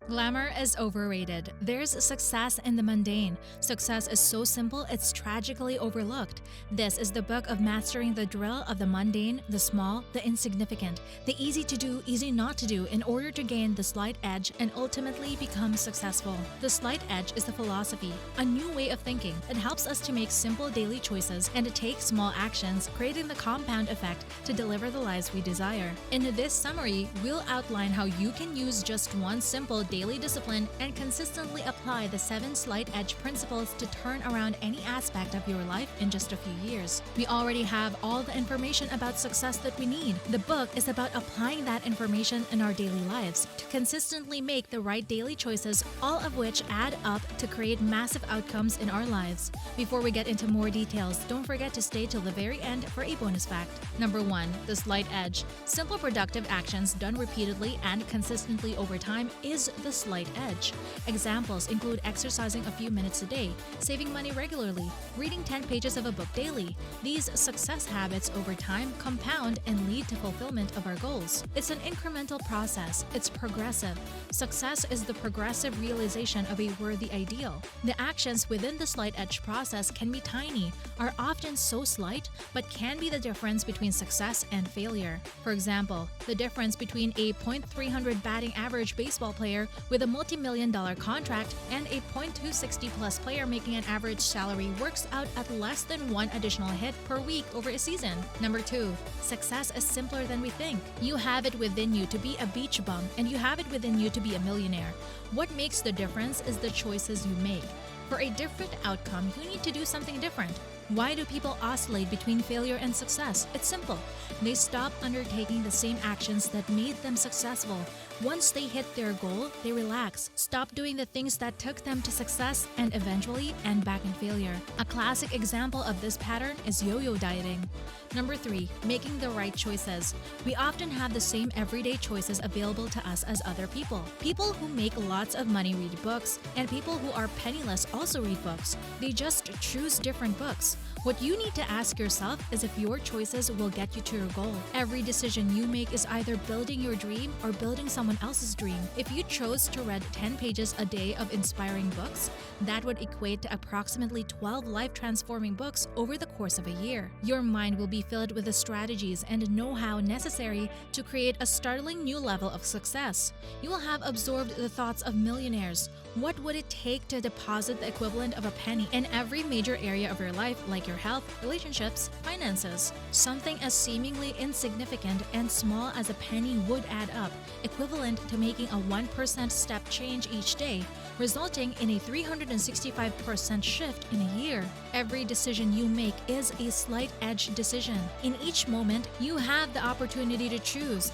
Glamour is overrated. There's success in the mundane. Success is so simple, it's tragically overlooked. This is the book of mastering the drill of the mundane, the small, the insignificant, the easy to do, easy not to do in order to gain the slight edge and ultimately become successful. The slight edge is the philosophy, a new way of thinking that helps us to make simple daily choices and to take small actions, creating the compound effect to deliver the lives we desire. In this summary, we'll outline how you can use just one simple daily discipline and consistently apply the 7 slight edge principles to turn around any aspect of your life in just a few years. We already have all the information about success that we need. The book is about applying that information in our daily lives to consistently make the right daily choices, all of which add up to create massive outcomes in our lives. Before we get into more details, don't forget to stay till the very end for a bonus fact. Number 1. The slight edge. Simple productive actions done repeatedly and consistently over time is the slight edge. Examples include exercising a few minutes a day, saving money regularly, reading 10 pages of a book daily. These success habits over time compound and lead to fulfillment of our goals. It's an incremental process. It's progressive. Success is the progressive realization of a worthy ideal. The actions within the slight edge process can be tiny, are often so slight, but can be the difference between success and failure. For example, the difference between a .300 batting average baseball player with a multi-million-dollar contract and a .260 plus player making an average salary works out at less than 1 additional hit per week over a season. Number 2. Success is simpler than we think. You have it within you to be a beach bum, and you have it within you to be a millionaire. What makes the difference is the choices you make. For a different outcome, you need to do something different. Why do people oscillate between failure and success? It's simple. They stop undertaking the same actions that made them successful. Once they hit their goal, they relax, stop doing the things that took them to success, and eventually end back in failure. A classic example of this pattern is yo-yo dieting. Number 3. Making the right choices. We often have the same everyday choices available to us as other people. People who make lots of money read books, and people who are penniless also read books. They just choose different books. What you need to ask yourself is if your choices will get you to your goal. Every decision you make is either building your dream or building someone else's dream. If you chose to read 10 pages a day of inspiring books, that would equate to approximately 12 life-transforming books over the course of a year. Your mind will be filled with the strategies and know-how necessary to create a startling new level of success. You will have absorbed the thoughts of millionaires. What would it take to deposit the equivalent of a penny in every major area of your life, like your health, relationships, finances? Something as seemingly insignificant and small as a penny would add up, equivalent to making a 1% step change each day, resulting in a 365% shift in a year. Every decision you make is a slight edge decision. In each moment, you have the opportunity to choose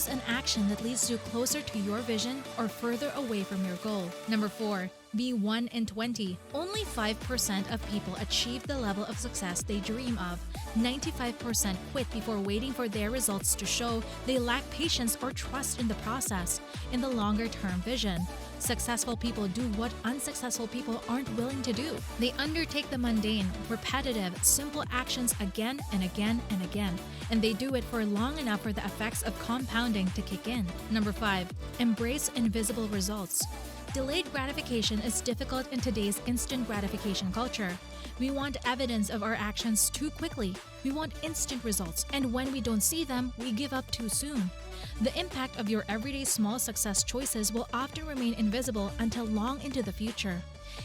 an action that leads you closer to your vision or further away from your goal. Number 4. Be 1 in 20. Only 5% of people achieve the level of success they dream of. 95% quit before waiting for their results to show. They lack patience or trust in the process, in the longer-term vision. Successful people do what unsuccessful people aren't willing to do. They undertake the mundane, repetitive, simple actions again and again and again, and they do it for long enough for the effects of compounding to kick in. Number 5. Embrace invisible results. Delayed gratification is difficult in today's instant gratification culture. We want evidence of our actions too quickly. We want instant results, and when we don't see them, we give up too soon. The impact of your everyday small success choices will often remain invisible until long into the future.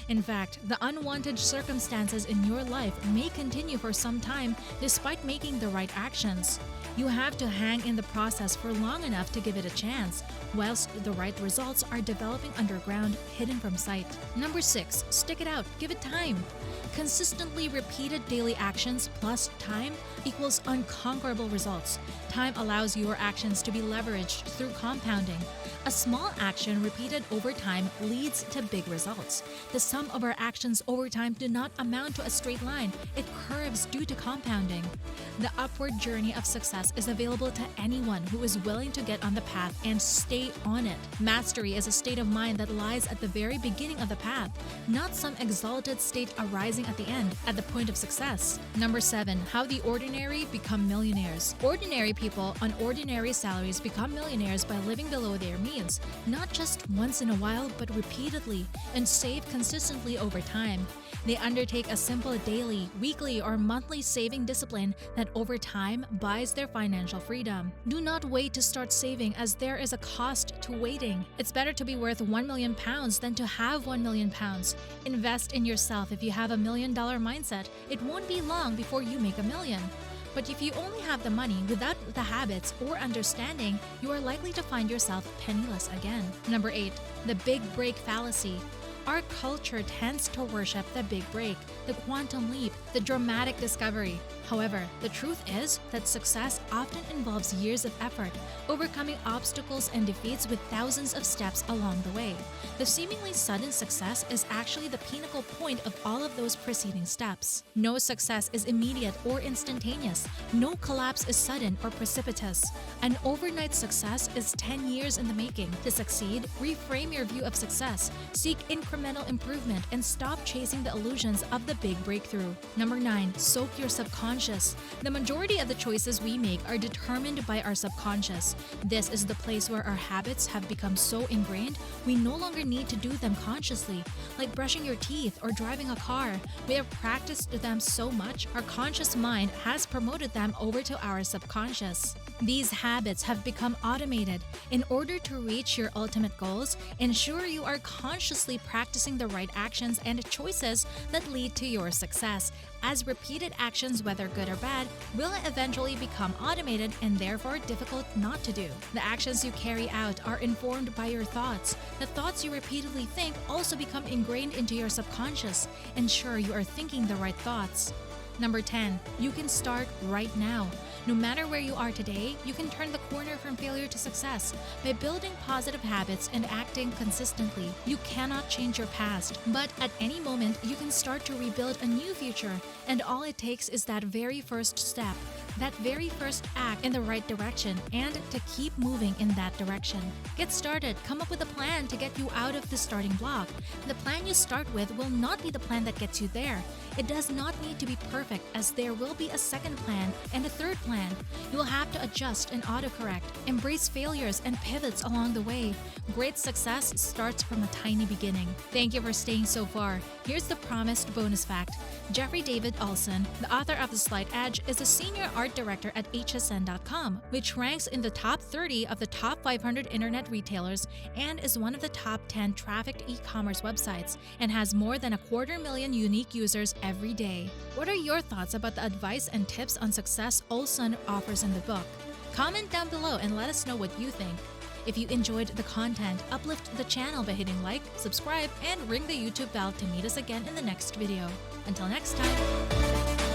In fact, the unwanted circumstances in your life may continue for some time despite making the right actions. You have to hang in the process for long enough to give it a chance, whilst the right results are developing underground, hidden from sight. Number 6. Stick it out. Give it time. Consistently repeated daily actions plus time equals unconquerable results. Time allows your actions to be leveraged through compounding. A small action repeated over time leads to big results. The sum of our actions over time do not amount to a straight line. It curves due to compounding. The upward journey of success is available to anyone who is willing to get on the path and stay on it. Mastery is a state of mind that lies at the very beginning of the path, not some exalted state arising at the end, at the point of success. Number 7. How the ordinary become millionaires. Ordinary people on ordinary salaries become millionaires by living below their means. means, not just once in a while but repeatedly, and save consistently over time. They undertake a simple daily, weekly, or monthly saving discipline that over time buys their financial freedom. Do not wait to start saving, as there is a cost to waiting. It's better to be worth £1 million than to have £1 million. Invest in yourself. If you have $1 million mindset, it won't be long before you make $1 million. But if you only have the money without the habits or understanding, you are likely to find yourself penniless again. Number 8. The Big Break Fallacy. Our culture tends to worship the big break, the quantum leap, the dramatic discovery. However, the truth is that success often involves years of effort, overcoming obstacles and defeats with thousands of steps along the way. The seemingly sudden success is actually the pinnacle point of all of those preceding steps. No success is immediate or instantaneous. No collapse is sudden or precipitous. An overnight success is 10 years in the making. To succeed, reframe your view of success, seek incremental improvement, and stop chasing the illusions of the big breakthrough. Number 9. Soak your subconscious. The majority of the choices we make are determined by our subconscious. This is the place where our habits have become so ingrained, we no longer need to do them consciously. Like brushing your teeth or driving a car, we have practiced them so much, our conscious mind has promoted them over to our subconscious. These habits have become automated. In order to reach your ultimate goals, ensure you are consciously practicing the right actions and choices that lead to your success, as repeated actions, whether good or bad, will eventually become automated and therefore difficult not to do. The actions you carry out are informed by your thoughts. The thoughts you repeatedly think also become ingrained into your subconscious. Ensure you are thinking the right thoughts. Number 10. You can start right now. No matter where you are today, you can turn the corner from failure to success by building positive habits and acting consistently. You cannot change your past, but at any moment, you can start to rebuild a new future, and all it takes is that very first step, that very first act in the right direction, and to keep moving in that direction. Get started. Come up with a plan to get you out of the starting block. The plan you start with will not be the plan that gets you there. It does not need to be perfect, as there will be a second plan and a third plan. You will have to adjust and autocorrect, embrace failures and pivots along the way. Great success starts from a tiny beginning. Thank you for staying so far. Here's the promised bonus fact. Jeffrey David Olson, the author of The Slight Edge, is a senior art director at hsn.com, which ranks in the top 30 of the top 500 internet retailers and is one of the top 10 trafficked e-commerce websites, and has more than 250,000 unique users every day. What are your thoughts about the advice and tips on success Olson offers in the book? Comment down below and let us know what you think. If you enjoyed the content, uplift the channel by hitting like, subscribe, and ring the YouTube bell to meet us again in the next video. Until next time!